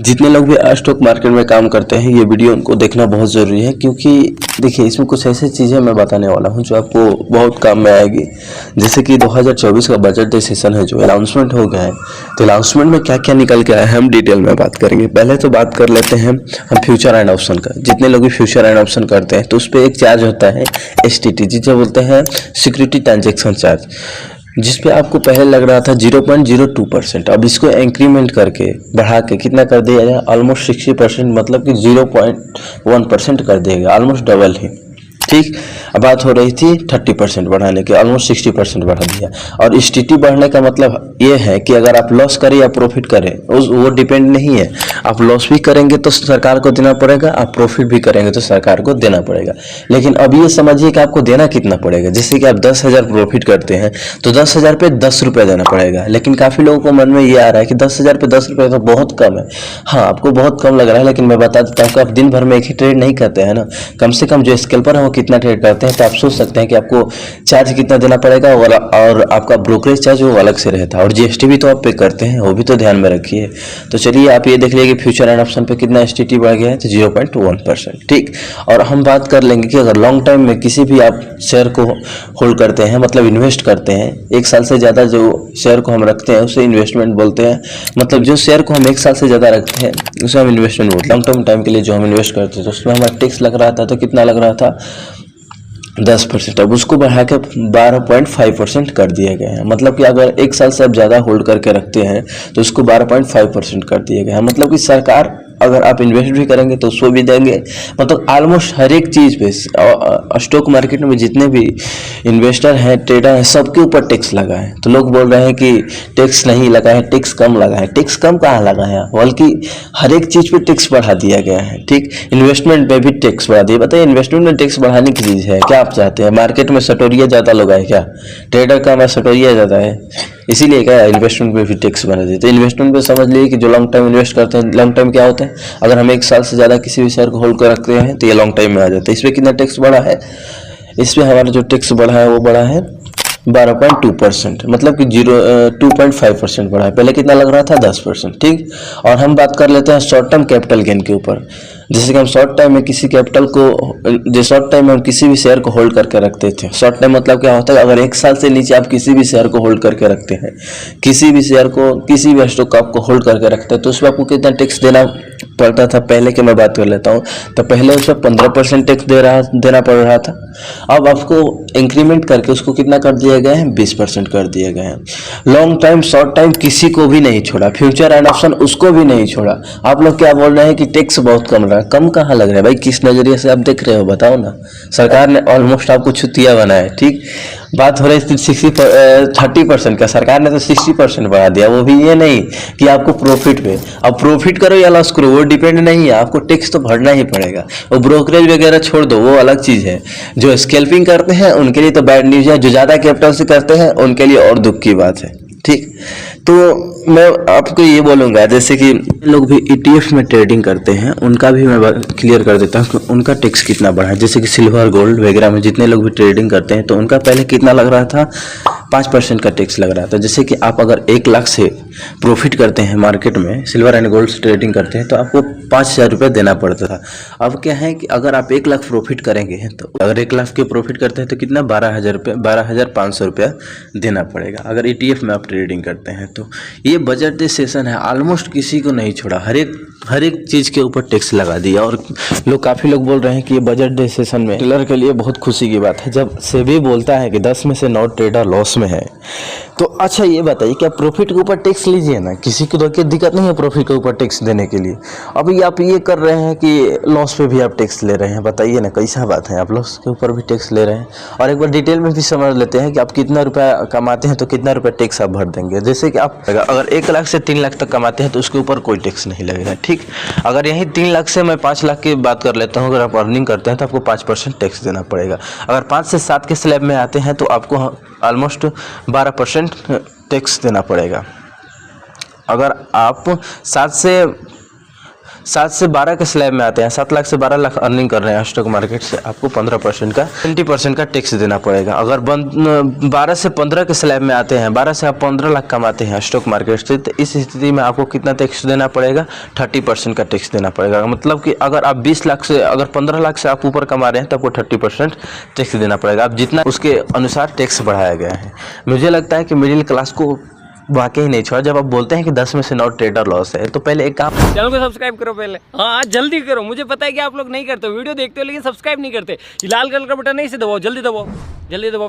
जितने लोग भी स्टॉक मार्केट में काम करते हैं ये वीडियो उनको देखना बहुत ज़रूरी है, क्योंकि देखिए इसमें कुछ ऐसी चीज़ें मैं बताने वाला हूं जो आपको बहुत काम में आएगी। जैसे कि 2024 का बजट सेशन है जो अनाउंसमेंट हो गया है, तो अनाउंसमेंट में क्या क्या निकल के आया है हम डिटेल में बात करेंगे। पहले तो बात कर लेते हैं हम फ्यूचर एंड ऑप्शन का। जितने लोग भी फ्यूचर एंड ऑप्शन करते हैं तो उस पर एक चार्ज होता है STT, जिसे बोलते हैं सिक्योरिटी ट्रांजेक्शन चार्ज, जिस पे आपको पहले लग रहा था 0.02%। अब इसको इंक्रीमेंट करके बढ़ा के कितना कर दिया जाए, ऑलमोस्ट 60%, मतलब कि 0.1% कर दिया गया, ऑलमोस्ट डबल ही। ठीक, अब बात हो रही थी 30% बढ़ाने की, ऑलमोस्ट 60% बढ़ा दिया। और STT बढ़ने का मतलब ये है कि अगर आप लॉस करें या प्रॉफिट करें वो डिपेंड नहीं है। आप लॉस भी करेंगे तो सरकार को देना पड़ेगा, आप प्रॉफिट भी करेंगे तो सरकार को देना पड़ेगा। लेकिन अब ये समझिए कि आपको देना कितना पड़ेगा। जैसे कि आप 10,000 प्रॉफिट करते हैं तो 10,000 पे 10 रुपये देना पड़ेगा। लेकिन काफ़ी लोगों को मन में ये आ रहा है कि 10,000 पे 10 रुपये तो बहुत कम है। हाँ, आपको बहुत कम लग रहा है, लेकिन मैं बता देता हूँ कि आप दिन भर में एक ही ट्रेड नहीं करते हैं ना। कम से कम जो स्कैल्पर है वो कितना ट्रेड करते हैं, तो आप सोच सकते हैं कि आपको चार्ज कितना देना पड़ेगा, और आपका ब्रोकरेज चार्ज वो अलग से रहता है, और GST भी तो आप पे करते हैं, वो भी तो ध्यान में रखिए। तो चलिए आप ये देख लीजिए कि फ्यूचर एंड ऑप्शन पे कितना STT बढ़ गया है, तो 0.1%। ठीक, और हम बात कर लेंगे कि अगर लॉन्ग टाइम में किसी भी आप शेयर को होल्ड करते हैं, मतलब इन्वेस्ट करते हैं, 1 साल से ज़्यादा जो शेयर को हम रखते हैं उसे इन्वेस्टमेंट बोलते हैं। मतलब जो शेयर को हम 1 साल से ज़्यादा रखते हैं उसे हम इन्वेस्टमेंट बोलते हैं। लॉन्ग टर्म टाइम के लिए जो हम इन्वेस्ट करते हैं तो उसमें हमारा टैक्स लग रहा था, तो कितना लग रहा था 10%। अब उसको बढ़ा के 12.5% कर दिया गया है। मतलब कि अगर 1 साल से आप ज़्यादा होल्ड करके रखते हैं तो उसको 12.5% कर दिया गया है। मतलब कि सरकार अगर आप इन्वेस्ट भी करेंगे तो उसको भी देंगे। मतलब ऑलमोस्ट हर एक चीज़ पे स्टॉक मार्केट में जितने भी इन्वेस्टर हैं, ट्रेडर हैं, सबके ऊपर टैक्स लगा है। तो लोग बोल रहे हैं कि टैक्स नहीं लगा है, टैक्स कम लगा है। टैक्स कम कहाँ लगा है, बल्कि हर एक चीज़ पे टैक्स बढ़ा दिया गया है। ठीक, इन्वेस्टमेंट में भी टैक्स बढ़ा दिया। बताइए इन्वेस्टमेंट में टैक्स बढ़ाने की चीज़ है क्या? आप चाहते हैं मार्केट में सटोरिया ज़्यादा लोग आए क्या? ट्रेडर का मैं सटोरिया ज़्यादा है, इसीलिए क्या इन्वेस्टमेंट पे भी टैक्स बना देते हैं। इन्वेस्टमेंट पे समझ लीजिए कि जो लॉन्ग टाइम इन्वेस्ट करते हैं, लॉन्ग टाइम क्या होता है, अगर हम 1 साल से ज़्यादा किसी भी शेयर को होल्ड कर रखते हैं तो ये लॉन्ग टाइम में आ जाता है। इस पर कितना टैक्स बढ़ा है? इस पर हमारा जो टैक्स बढ़ा है वो बढ़ा है 12.2%, मतलब कि 2.5% बढ़ा है। पहले कितना लग रहा था 10%। ठीक, और हम बात कर लेते हैं शॉर्ट टर्म कैपिटल गेन के ऊपर। जैसे कि हम शॉर्ट टाइम में किसी कैपिटल को, जो शॉर्ट टाइम में हम किसी भी शेयर को होल्ड करके रखते थे। शॉर्ट टाइम मतलब क्या होता है, अगर 1 साल से नीचे आप किसी भी शेयर को होल्ड करके रखते हैं, किसी भी शेयर को, किसी भी स्टॉक को आपको होल्ड करके रखते हैं, तो उसमें आपको कितना टैक्स देना पड़ता था? पहले की मैं बात कर लेता हूँ, तो पहले उसमें 15% टैक्स देना पड़ रहा था। अब आपको इंक्रीमेंट करके उसको कितना कर दिया गया है? 20% कर दिया गया है। लॉन्ग टाइम, शॉर्ट टाइम किसी को भी नहीं छोड़ा, फ्यूचर एंड ऑप्शन उसको भी नहीं छोड़ा। आप लोग क्या बोल रहे हैं कि टैक्स बहुत कम रहा है? कम कहाँ लग रहा है भाई? किस नजरिए से आप देख रहे हो बताओ ना। सरकार ने ऑलमोस्ट आपको छुट्टियां बनाया। ठीक, बात हो रही थी 30% का, सरकार ने तो 60% बढ़ा दिया, वो भी ये नहीं कि आपको प्रॉफिट पे। अब प्रॉफिट करो या लॉस करो वो डिपेंड नहीं है, आपको टैक्स तो भरना ही पड़ेगा। वो ब्रोकरेज वगैरह छोड़ दो, वो अलग चीज़ है। जो स्कैल्पिंग करते हैं उनके लिए तो बैड न्यूज़ है, जो ज़्यादा कैपिटल से करते हैं उनके लिए और दुख की बात है। ठीक, तो मैं आपको ये बोलूँगा, जैसे कि लोग भी ETF में ट्रेडिंग करते हैं उनका भी मैं क्लियर कर देता हूँ कि उनका टैक्स कितना बढ़ा है। जैसे कि सिल्वर, गोल्ड वगैरह में जितने लोग भी ट्रेडिंग करते हैं तो उनका पहले कितना लग रहा था? 5% का टैक्स लग रहा था। जैसे कि आप अगर 1 लाख से प्रॉफिट करते हैं मार्केट में, सिल्वर एंड गोल्ड से ट्रेडिंग करते हैं, तो आपको 5,000 रुपये देना पड़ता था। अब क्या है कि अगर आप 1 लाख प्रॉफिट करेंगे तो अगर 1 लाख के प्रॉफिट करते हैं तो कितना 12,000 रुपये, 12,500 रुपया देना पड़ेगा अगर ETF में आप ट्रेडिंग करते हैं। तो ये बजट सेशन है, ऑलमोस्ट किसी को नहीं छोड़ा, हर एक चीज़ के ऊपर टैक्स लगा दिया। और काफ़ी लोग बोल रहे हैं कि ये बजट डे सेशन में ट्रेडर के लिए बहुत खुशी की बात है। जब सेबी बोलता है कि 10 में से 9 ट्रेडर लॉस में है, तो अच्छा ये बताइए क्या प्रॉफिट के ऊपर टैक्स लीजिए ना, किसी को तो दिक्कत नहीं है प्रॉफिट के ऊपर टैक्स देने के लिए। अभी आप ये कर रहे हैं कि लॉस पे भी आप टैक्स ले रहे हैं, बताइए ना कैसा बात है, आप लॉस के ऊपर भी टैक्स ले रहे हैं। और एक बार डिटेल में भी समझ लेते हैं कि आप कितना रुपया कमाते हैं तो कितना रुपया टैक्स आप भर देंगे। जैसे कि आप अगर 1 लाख से 3 लाख तक कमाते हैं तो उसके ऊपर कोई टैक्स नहीं लगेगा। ठीक, अगर यही 3 लाख से मैं 5 लाख की बात कर लेता हूँ, अगर आप अर्निंग करते हैं तो आपको 5% टैक्स देना पड़ेगा। अगर 5 से 7 के स्लैब में आते हैं तो आपको ऑलमोस्ट 12% टैक्स देना पड़ेगा। अगर आप 7 से 7 से 12 के स्लैब में आते हैं, 7 लाख से 12 लाख अर्निंग कर रहे हैं स्टॉक मार्केट से, आपको 15% का 20% का टैक्स देना पड़ेगा। अगर 12 से 15 के स्लैब में आते हैं, 12 से आप 15 लाख कमाते हैं स्टॉक मार्केट से, तो इस स्थिति में आपको कितना टैक्स देना पड़ेगा? 30% का टैक्स देना पड़ेगा। मतलब कि अगर आप 20 लाख से, अगर 15 लाख से आप ऊपर कमा रहे हैं तो आपको 30% टैक्स देना पड़ेगा। अब जितना उसके अनुसार टैक्स बढ़ाया गया है। मुझे लगता है कि मिडिल क्लास को वाकई नहीं छोड़ा। जब आप बोलते हैं कि 10 में से 9 ट्रेडर लॉस है, तो पहले एक काम, चैनल को सब्सक्राइब करो पहले। हाँ जल्दी करो, मुझे पता है कि आप लोग नहीं करते, वीडियो देखते हो लेकिन सब्सक्राइब नहीं करते। ये लाल कलर का बटन नहीं, इसे दबाओ, जल्दी दबाओ, जल्दी दबाओ।